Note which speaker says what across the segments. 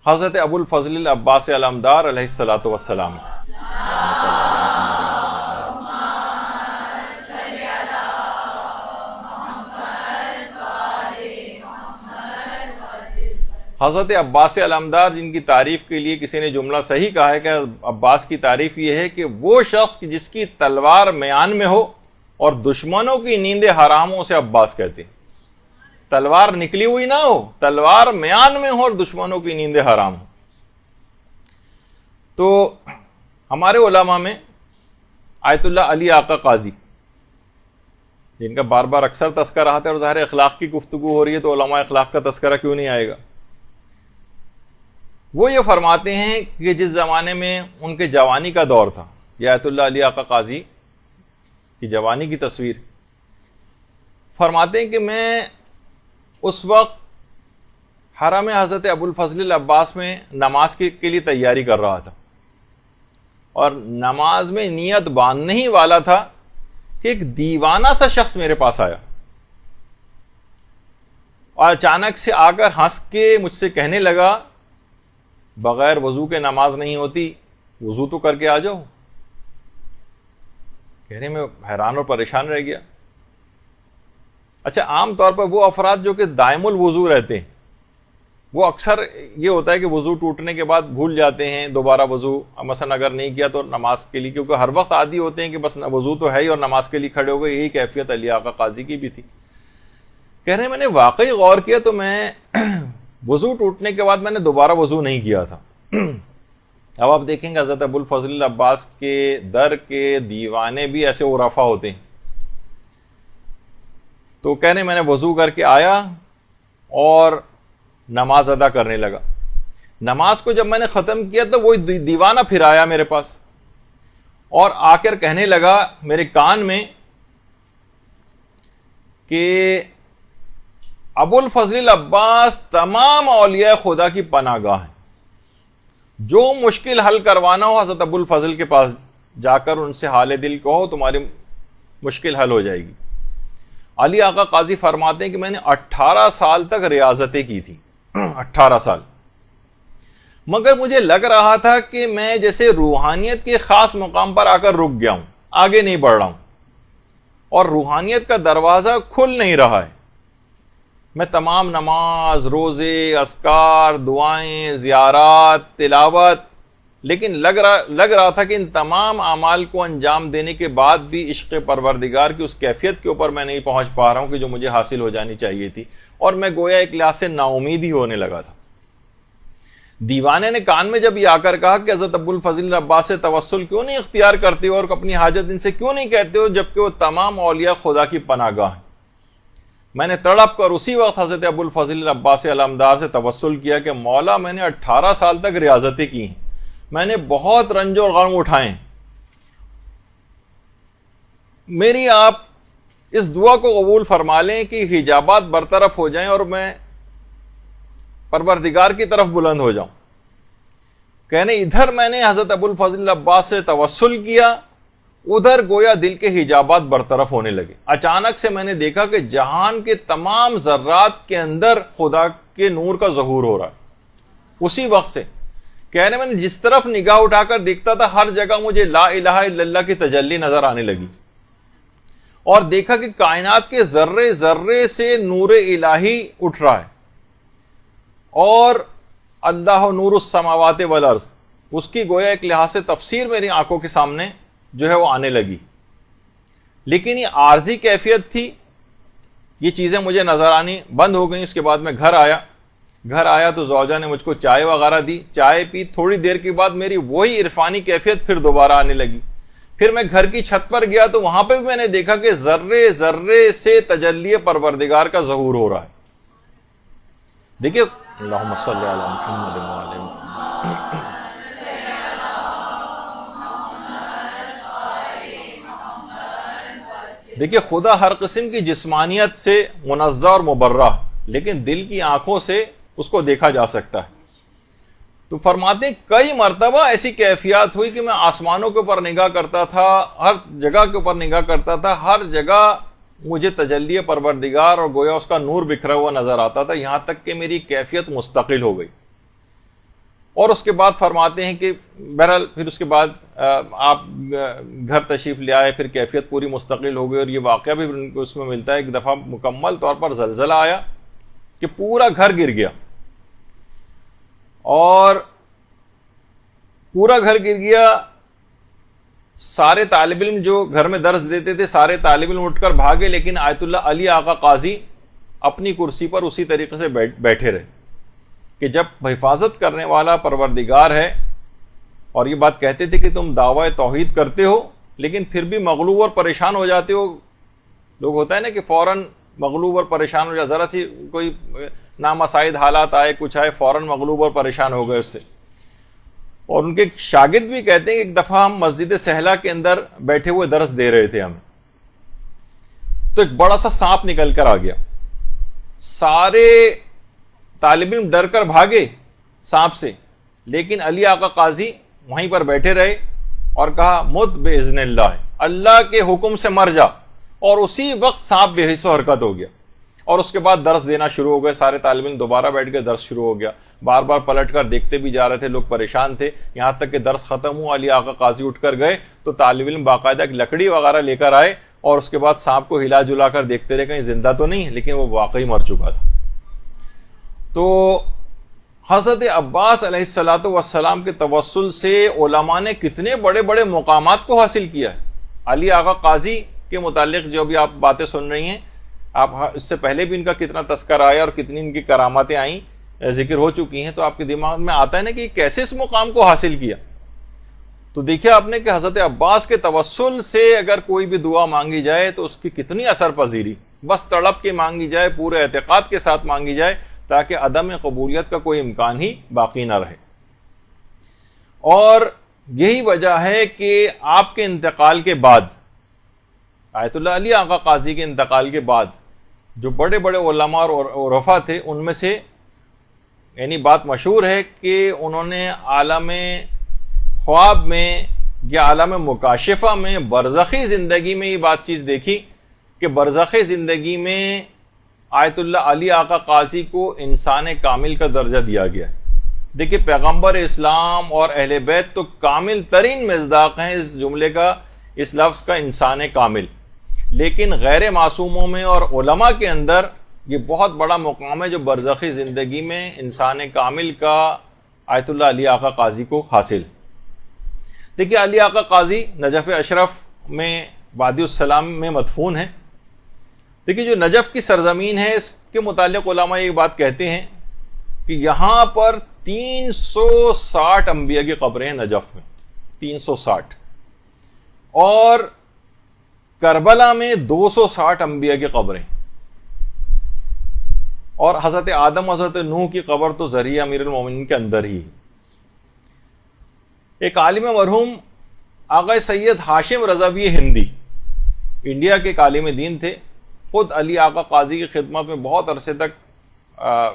Speaker 1: حضرت ابو الفضل العباس علمدار علیہ الصلاۃ والسلام. حضرت عباس علمدار جن کی تعریف کے لیے کسی نے جملہ صحیح کہا ہے کہ عباس کی تعریف یہ ہے کہ وہ شخص جس کی تلوار میان میں ہو اور دشمنوں کی نیندیں حرام ہو اسے عباس کہتے ہیں. تلوار نکلی ہوئی نہ ہو، تلوار میان میں ہو اور دشمنوں کی نیندیں حرام ہو. تو ہمارے علماء میں آیت اللہ علی آقا قاضی جن کا بار بار اکثر تذکرہ آتا ہے، اور ظاہر اخلاق کی گفتگو ہو رہی ہے تو علماء اخلاق کا تذکرہ کیوں نہیں آئے گا. وہ یہ فرماتے ہیں کہ جس زمانے میں ان کے جوانی کا دور تھا، یہ آیت اللہ علی آقا قاضی کی جوانی کی تصویر، فرماتے ہیں کہ میں اس وقت حرم حضرت ابو الفضل العباس میں نماز کے لیے تیاری کر رہا تھا، اور نماز میں نیت باندھنے ہی والا تھا کہ ایک دیوانہ سا شخص میرے پاس آیا اور اچانک سے آ کر ہنس کے مجھ سے کہنے لگا بغیر وضو کے نماز نہیں ہوتی، وضو تو کر کے آ جاؤ. کہنے میں حیران اور پریشان رہ گیا. اچھا، عام طور پر وہ افراد جو کہ دائم الوضو رہتے ہیں وہ اکثر یہ ہوتا ہے کہ وضو ٹوٹنے کے بعد بھول جاتے ہیں دوبارہ وضو مثلا اگر نہیں کیا تو نماز کے لیے، کیونکہ ہر وقت عادی ہوتے ہیں کہ بس وضو تو ہے ہی اور نماز کے لیے کھڑے ہو گئے. یہی کیفیت علی آقا قاضی کی بھی تھی. کہہ رہے ہیں میں نے واقعی غور کیا تو میں وضو ٹوٹنے کے بعد میں نے دوبارہ وضو نہیں کیا تھا. اب آپ دیکھیں گے حضرت ابو الفضل العباس کے در کے دیوانے بھی ایسے عرفا ہوتے ہیں. تو کہنے میں نے وضو کر کے آیا اور نماز ادا کرنے لگا. نماز کو جب میں نے ختم کیا تو وہ دیوانہ پھر آیا میرے پاس اور آ کر کہنے لگا میرے کان میں کہ ابو الفضل العباس تمام اولیاء خدا کی پناہ گاہ ہیں، جو مشکل حل کروانا ہو حضرت ابو الفضل کے پاس جا کر ان سے حال دل کہو، تمہاری مشکل حل ہو جائے گی. علی آقا قاضی فرماتے ہیں کہ میں نے 18 سال تک ریاضتیں کی تھی، 18 سال، مگر مجھے لگ رہا تھا کہ میں جیسے روحانیت کے خاص مقام پر آ کر رک گیا ہوں، آگے نہیں بڑھ رہا ہوں اور روحانیت کا دروازہ کھل نہیں رہا ہے. میں تمام نماز، روزے، اذکار، دعائیں، زیارات، تلاوت، لیکن لگ رہا تھا کہ ان تمام اعمال کو انجام دینے کے بعد بھی عشق پروردگار کی اس کیفیت کے اوپر میں نہیں پہنچ پا رہا ہوں کہ جو مجھے حاصل ہو جانی چاہیے تھی، اور میں گویا ایک لحاظ سے نا امید ہی ہونے لگا تھا. دیوانے نے کان میں جب یہ آ کر کہا کہ حضرت ابو الفضل العباس سے توسل کیوں نہیں اختیار کرتے ہو اور اپنی حاجت ان سے کیوں نہیں کہتے ہو جبکہ وہ تمام اولیاء خدا کی پناہ گاہ ہیں، میں نے تڑپ کر اسی وقت حضرت ابو الفضل العباس علمدار سے توسل کیا کہ مولا میں نے 18 سال تک ریاضتیں کی ہیں، میں نے بہت رنج اور غم اٹھائے ہیں، میری آپ اس دعا کو قبول فرما لیں کہ حجابات برطرف ہو جائیں اور میں پروردگار کی طرف بلند ہو جاؤں. کہنے ادھر میں نے حضرت ابو الفضل العباس سے توسل کیا، ادھر گویا دل کے حجابات برطرف ہونے لگے. اچانک سے میں نے دیکھا کہ جہان کے تمام ذرات کے اندر خدا کے نور کا ظہور ہو رہا ہے. اسی وقت سے کہنے میں نے جس طرف نگاہ اٹھا کر دیکھتا تھا ہر جگہ مجھے لا الہ الا اللہ کی تجلی نظر آنے لگی، اور دیکھا کہ کائنات کے ذرے ذرے سے نور الہی اٹھ رہا ہے، اور اللہ نور السماوات والارض اس کی گویا ایک لحاظ سے تفسیر میری آنکھوں کے سامنے جو ہے وہ آنے لگی. لیکن یہ عارضی کیفیت تھی، یہ چیزیں مجھے نظر آنی بند ہو گئیں. اس کے بعد میں گھر آیا تو زوجہ نے مجھ کو چائے وغیرہ دی، چائے پی. تھوڑی دیر کے بعد میری وہی عرفانی کیفیت پھر دوبارہ آنے لگی. پھر میں گھر کی چھت پر گیا تو وہاں پہ بھی میں نے دیکھا کہ ذرے ذرے سے تجلی پروردگار کا ظہور ہو رہا ہے. دیکھیے اللہم صلی علی محمد وعلی محمد. دیکھیے خدا ہر قسم کی جسمانیت سے منزہ اور مبرہ، لیکن دل کی آنکھوں سے اس کو دیکھا جا سکتا ہے. تو فرماتے ہیں کئی مرتبہ ایسی کیفیات ہوئی کہ میں آسمانوں کے اوپر نگاہ کرتا تھا، ہر جگہ کے اوپر نگاہ کرتا تھا، ہر جگہ مجھے تجلی پروردگار اور گویا اس کا نور بکھرا ہوا نظر آتا تھا، یہاں تک کہ میری کیفیت مستقل ہو گئی. اور اس کے بعد فرماتے ہیں کہ بہرحال پھر اس کے بعد آپ گھر تشریف لے آئے, پھر کیفیت پوری مستقل ہو گئی, اور یہ واقعہ بھی ان کو اس میں ملتا ہے. ایک دفعہ مکمل طور پر زلزلہ آیا کہ پورا گھر گر گیا, اور پورا گھر گر گیا. سارے طالب علم جو گھر میں درس دیتے تھے سارے طالب علم اٹھ کر بھاگے, لیکن آیت اللہ علی آقا قاضی اپنی کرسی پر اسی طریقے سے بیٹھے رہے کہ جب حفاظت کرنے والا پروردگار ہے, اور یہ بات کہتے تھے کہ تم دعوی توحید کرتے ہو لیکن پھر بھی مغلوب اور پریشان ہو جاتے ہو. لوگ ہوتا ہے نا کہ فوراً مغلوب اور پریشان ہو جاتے, ذرا سی کوئی نامساعد حالات آئے, کچھ آئے, فوراً مغلوب اور پریشان ہو گئے اس سے. اور ان کے شاگرد بھی کہتے ہیں کہ ایک دفعہ ہم مسجد سہلا کے اندر بیٹھے ہوئے درس دے رہے تھے ہمیں, تو ایک بڑا سا سانپ نکل کر آ گیا. سارے طالب علم ڈر کر بھاگے سانپ سے, لیکن علی آقا قاضی وہیں پر بیٹھے رہے اور کہا مت باذن اللہ, اللہ کے حکم سے مر جا. اور اسی وقت سانپ بے حس و حرکت ہو گیا, اور اس کے بعد درس دینا شروع ہو گئے. سارے طالب علم دوبارہ بیٹھ کے درس شروع ہو گیا. بار بار پلٹ کر دیکھتے بھی جا رہے تھے, لوگ پریشان تھے, یہاں تک کہ درس ختم ہوا. علی آقا قاضی اٹھ کر گئے تو طالب علم باقاعدہ ایک لکڑی وغیرہ لے کر آئے, اور اس کے بعد سانپ کو ہلا جلا کر دیکھتے رہے کہیں زندہ تو نہیں, لیکن وہ واقعی مر چکا تھا. تو حضرت عباس علیہ الصلوۃ والسلام کے توسل سے علماء نے کتنے بڑے بڑے مقامات کو حاصل کیا ہے. علی آقا قاضی کے متعلق جو بھی آپ باتیں سن رہی ہیں, آپ اس سے پہلے بھی ان کا کتنا تذکرہ آیا اور کتنی ان کی کراماتیں آئیں, ذکر ہو چکی ہیں, تو آپ کے دماغ میں آتا ہے نا کہ کیسے اس مقام کو حاصل کیا. تو دیکھیے آپ نے کہ حضرت عباس کے توسل سے اگر کوئی بھی دعا مانگی جائے تو اس کی کتنی اثر پذیری, بس تڑپ کے مانگی جائے, پورے اعتقاد کے ساتھ مانگی جائے, تاکہ عدم قبولیت کا کوئی امکان ہی باقی نہ رہے. اور یہی وجہ ہے کہ آپ کے انتقال کے بعد, آیت اللہ علی آقا قاضی کے انتقال کے بعد, جو بڑے بڑے علماء اور عرفا تھے, ان میں سے یعنی بات مشہور ہے کہ انہوں نے عالم خواب میں یا عالم مکاشفہ میں برزخی زندگی میں یہ بات چیز دیکھی کہ برزخی زندگی میں آیت اللہ علی آقا قاضی کو انسان کامل کا درجہ دیا گیا ہے. دیکھیے پیغمبر اسلام اور اہل بیت تو کامل ترین مصداق ہیں اس جملے کا, اس لفظ کا, انسان کامل. لیکن غیر معصوموں میں اور علماء کے اندر یہ بہت بڑا مقام ہے جو برزخی زندگی میں انسان کامل کا آیت اللہ علی آقا قاضی کو حاصل. دیکھیے علی آقا قاضی نجف اشرف میں وادی السلام میں مدفون ہے. دیکھیے جو نجف کی سرزمین ہے اس کے متعلق علماء یہ بات کہتے ہیں کہ یہاں پر 360 انبیاء کی قبریں ہیں نجف میں, 360, اور کربلا میں 260 انبیاء کی قبریں, اور حضرت آدم حضرت نوح کی قبر تو ذریعہ امیر المومنین کے اندر ہی. ایک عالم مرحوم آقا سید ہاشم رضوی ہندی انڈیا کے عالم دین تھے, خود علی آقا قاضی کی خدمت میں بہت عرصے تک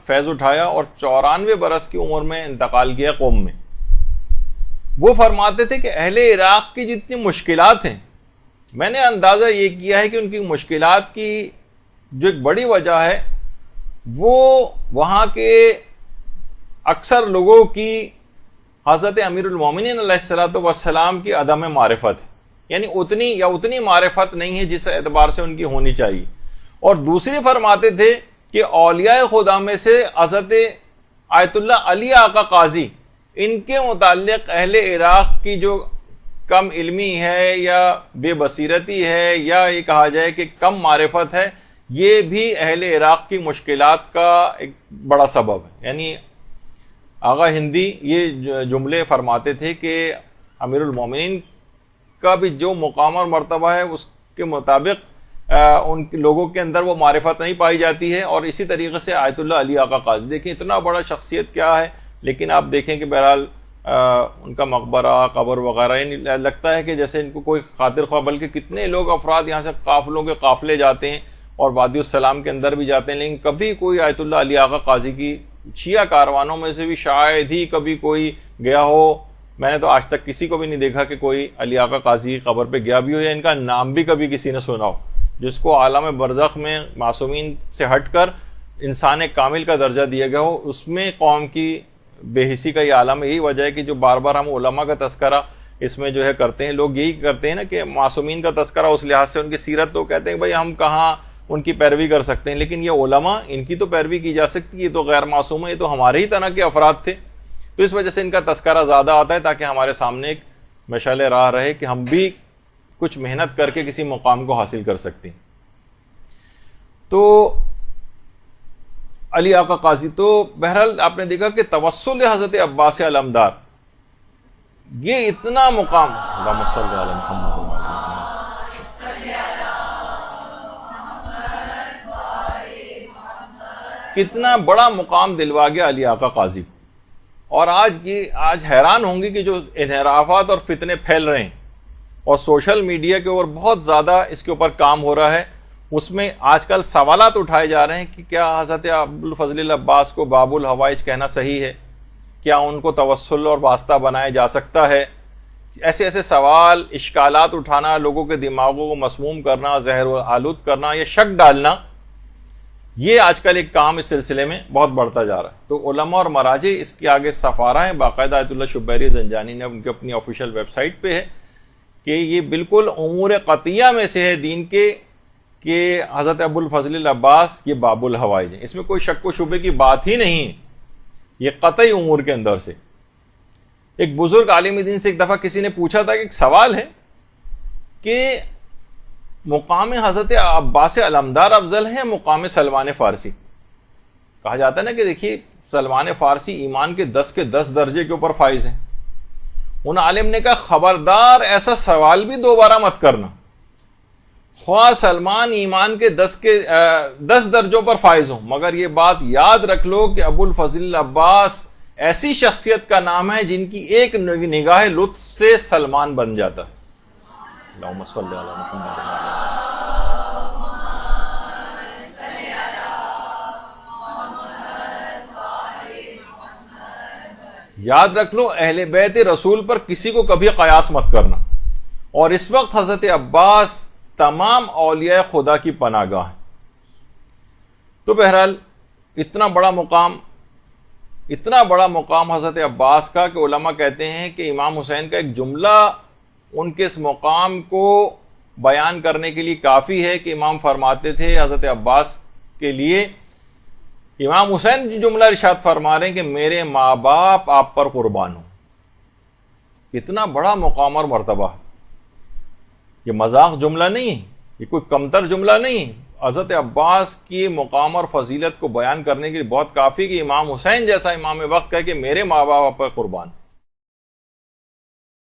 Speaker 1: فیض اٹھایا اور 94 برس کی عمر میں انتقال کیا قوم میں. وہ فرماتے تھے کہ اہل عراق کی جتنی مشکلات ہیں, میں نے اندازہ یہ کیا ہے کہ ان کی مشکلات کی جو ایک بڑی وجہ ہے وہ وہاں کے اکثر لوگوں کی حضرت امیر المومنین علیہ الصلوۃ والسلام کی عدم معرفت ہے, یعنی اتنی معرفت نہیں ہے جس اعتبار سے ان کی ہونی چاہیے. اور دوسری فرماتے تھے کہ اولیاء خدا میں سے حضرت آیت اللہ علی آقا قاضی, ان کے متعلق اہل عراق کی جو کم علمی ہے یا بے بصیرتی ہے یا یہ کہا جائے کہ کم معرفت ہے, یہ بھی اہل عراق کی مشکلات کا ایک بڑا سبب ہے. یعنی آغا ہندی یہ جملے فرماتے تھے کہ امیر المومنین کا بھی جو مقام اور مرتبہ ہے اس کے مطابق ان لوگوں کے اندر وہ معرفت نہیں پائی جاتی ہے, اور اسی طریقے سے آیت اللہ علی آقا قاضی دیکھیں اتنا بڑا شخصیت کیا ہے, لیکن آپ دیکھیں کہ بہرحال ان کا مقبرہ قبر وغیرہ لگتا ہے کہ جیسے ان کو کوئی خاطر خواہ, بلکہ کتنے لوگ افراد یہاں سے قافلوں کے قافلے جاتے ہیں اور وادی السلام کے اندر بھی جاتے ہیں, لیکن کبھی کوئی آیت اللہ علی آقا قاضی کی شیعہ کاروانوں میں سے بھی شاید ہی کبھی کوئی گیا ہو. میں نے تو آج تک کسی کو بھی نہیں دیکھا کہ کوئی علی آقا قاضی کی قبر پہ گیا بھی ہو یا ان کا نام بھی کبھی کسی نے سنا ہو, جس کو عالم برزخ میں معصومین سے ہٹ کر انسان کامل کا درجہ دیا گیا ہو. اس میں قوم کی بے حسی کا یہ عالم ہے. یہی وجہ ہے کہ جو بار بار ہم علماء کا تذکرہ اس میں جو ہے کرتے ہیں, لوگ یہی کرتے ہیں نا کہ معصومین کا تذکرہ اس لحاظ سے ان کی سیرت, تو کہتے ہیں بھائی ہم کہاں ان کی پیروی کر سکتے ہیں, لیکن یہ علماء ان کی تو پیروی کی جا سکتی ہے, یہ تو غیر معصوم ہے, یہ تو ہمارے ہی طرح کے افراد تھے, تو اس وجہ سے ان کا تذکرہ زیادہ آتا ہے تاکہ ہمارے سامنے ایک مشعل راہ رہے کہ ہم بھی کچھ محنت کر کے کسی مقام کو حاصل کر سکتے ہیں. تو علی آقا قاضی, تو بہرحال آپ نے دیکھا کہ توسل حضرت عباس علمدار یہ اتنا مقام, اللہم صلی علی محمد کتنا بڑا مقام دلوا گیا علی آقا قاضی. اور آج حیران ہوں گے کہ جو انحرافات اور فتنے پھیل رہے ہیں اور سوشل میڈیا کے اوپر بہت زیادہ اس کے اوپر کام ہو رہا ہے, اس میں آج کل سوالات اٹھائے جا رہے ہیں کہ کیا حضرت ابوالفضل العباس کو باب الحوائج کہنا صحیح ہے, کیا ان کو توسل اور واسطہ بنایا جا سکتا ہے. ایسے ایسے سوال, اشکالات اٹھانا, لوگوں کے دماغوں کو مسموم کرنا, زہر آلود کرنا, یا شک ڈالنا, یہ آج کل ایک کام اس سلسلے میں بہت بڑھتا جا رہا ہے. تو علماء اور مراجع اس کے آگے سفارہ ہیں, باقاعدہ آیت اللہ شبیری زنجانی نے ان کی اپنی آفیشیل ویب سائٹ پہ ہے کہ یہ بالکل امور قطعیہ میں سے ہے دین کے کہ حضرت ابوالفضل العباس یہ باب الحوائج ہیں, اس میں کوئی شک و شبے کی بات ہی نہیں ہے, یہ قطعی امور کے اندر سے. ایک بزرگ عالم دین سے ایک دفعہ کسی نے پوچھا تھا کہ ایک سوال ہے کہ مقام حضرت عباس علمدار افضل ہے مقام سلمان فارسی. کہا جاتا ہے نا کہ دیکھیے سلمان فارسی ایمان کے 10 درجے کے اوپر فائز ہیں. ان عالم نے کہا خبردار ایسا سوال بھی دوبارہ مت کرنا, خواہ سلمان ایمان کے 10 درجوں پر فائز ہوں, مگر یہ بات یاد رکھ لو کہ ابوالفضل العباس ایسی شخصیت کا نام ہے جن کی ایک نگاہ لطف سے سلمان بن جاتا ہے. اللہم صلی علی محمد. یاد رکھ لو اہل بیت رسول پر کسی کو کبھی قیاس مت کرنا. اور اس وقت حضرت عباس تمام اولیاء خدا کی پناہ گاہ ہیں. تو بہرحال اتنا بڑا مقام حضرت عباس کا کہ علماء کہتے ہیں کہ امام حسین کا ایک جملہ ان کے اس مقام کو بیان کرنے کے لیے کافی ہے کہ امام فرماتے تھے حضرت عباس کے لیے, امام حسین جو جملہ ارشاد فرما رہے ہیں کہ میرے ماں باپ آپ پر قربان ہوں. کتنا بڑا مقام اور مرتبہ, یہ مذاق جملہ نہیں, یہ کوئی کمتر جملہ نہیں. حضرت عباس کی مقام اور فضیلت کو بیان کرنے کے لیے بہت کافی کہ امام حسین جیسا امام وقت کہے کہ میرے ماں باپ آپ پر قربان.